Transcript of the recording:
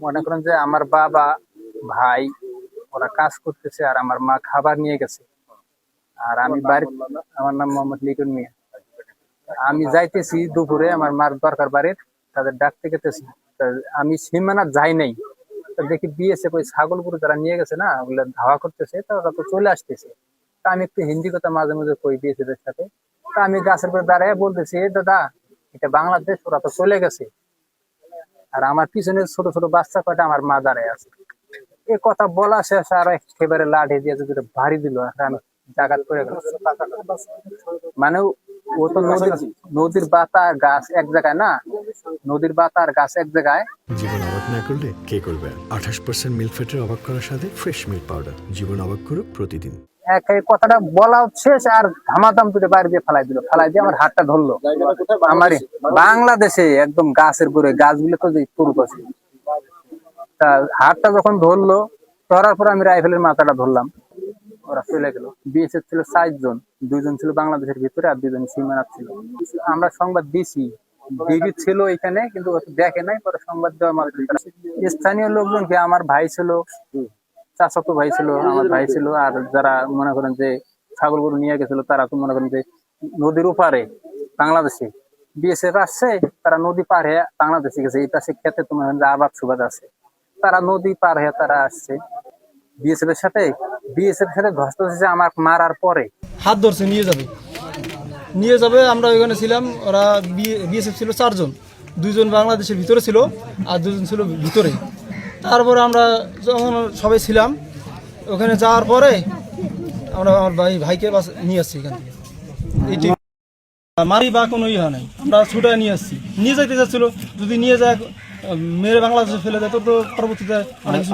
মনে করেন যে আমার বাবা ভাই ওরা কাজ করতেছে আর আমার মা খাবার নিয়ে গেছে। আর আমি বাড়ি, আমার নাম মোহাম্মদ লিটন মিয়া। আমি যাইতেছি দুপুরে আমার মার দরকার বাড়ির, তাদের ডাকতে গেতেছি। তা আমি সীমানা যাই নাই, তা দেখি বিএসএফ ওই ছাগল গরু যারা নিয়ে গেছে না, ওগুলো ধাওয়া করতেছে, তা ওরা তো চলে আসতেছে। তা আমি একটু হিন্দি কথা মাঝে মাঝে কই বিএসএফ এর সাথে। তা আমি গাছের পরে দাঁড়ায় বলতেছি, "এ দাদা, এটা বাংলাদেশ, ওরা তো চলে গেছে।" আর আমার পিছনে ছোট ছোট বাচ্চা কয়টা আমার মা দাঁড়ায় আছে। এ কথা বলা শেষ আর একেবারে লাঠি দিয়ে যদি ভারী দিল, আর আমি জায়গা করে গেলাম। মানে ও তো নদীর বাতা আর গাছ এক জায়গায় না, নদীর বাতা আর গাছ এক জায়গায়। জীবন অবাক না করলে কে করবে? 28% মিল্ক ফ্যাটের অবাক করার সাথে ফ্রেশ মিল্ক পাউডার। জীবন অবাক করুক প্রতিদিন। এই কথাটা বলা শেষ আর ধামাধাম তুলে বাইরে দিয়ে ফালাই দিয়ে আমার হাতটা ধরলো। আমার বাংলাদেশে একদম গাছের পরে, গাছগুলো তো যে পুরুষ আছে, তা হাতটা যখন ধরলো, ধরার পর আমি রাইফেলের মাথাটা ধরলাম, ওরা চলে গেল। বিএসএফ ছিল 4 জন, 2 জন ছিল বাংলাদেশের ভিতরে আর 2 জন সীমানা ছিল। আমরা সংবাদ দিছি, ডিবি ছিল এখানে, কিন্তু দেখে নাই, পরে সংবাদ দেওয়ার মাধ্যমে স্থানীয় লোকজনকে, আমার ভাই ছিল, চাচাতো ভাই ছিল, আমার ভাই ছিল, আর যারা মনে করেন যে ছাগল গরু নিয়ে গেছিল, তারা তো মনে করেন যে নদীর ওপারে বাংলাদেশে বিএসএফ আসছে, তারা নদী পার হয়ে বাংলাদেশে গেছে। এই পাশে খেতে তো মনে করেন যে আবাদ সুবাদ আছে, তারা নদী পার হয়ে তারা আসছে। বিএসএফ এর সাথে ধস্ত হয়েছে আমার মারার পরে। হাত ধরছে নিয়ে যাবে। আমরা ওইখানে ছিলাম, ওরা বিএসএফ ছিল 4 জন, 2 জন বাংলাদেশের ভিতরে ছিল আর 2 জন ছিল ভিতরে। তারপরে আমরা যখন সবাই ছিলাম ওখানে যাওয়ার পরে আমরা আমার ভাইকে নিয়ে আসছি এখান থেকে। এটি মারি বা কোনো ইয়ে নাই, আমরা ছুটে নিয়ে আসছি। নিয়ে যাইতে চাচ্ছিল, যদি নিয়ে যায় মেরে বাংলাদেশে ফেলে দেয় তো পরবর্তীতে অনেক কিছু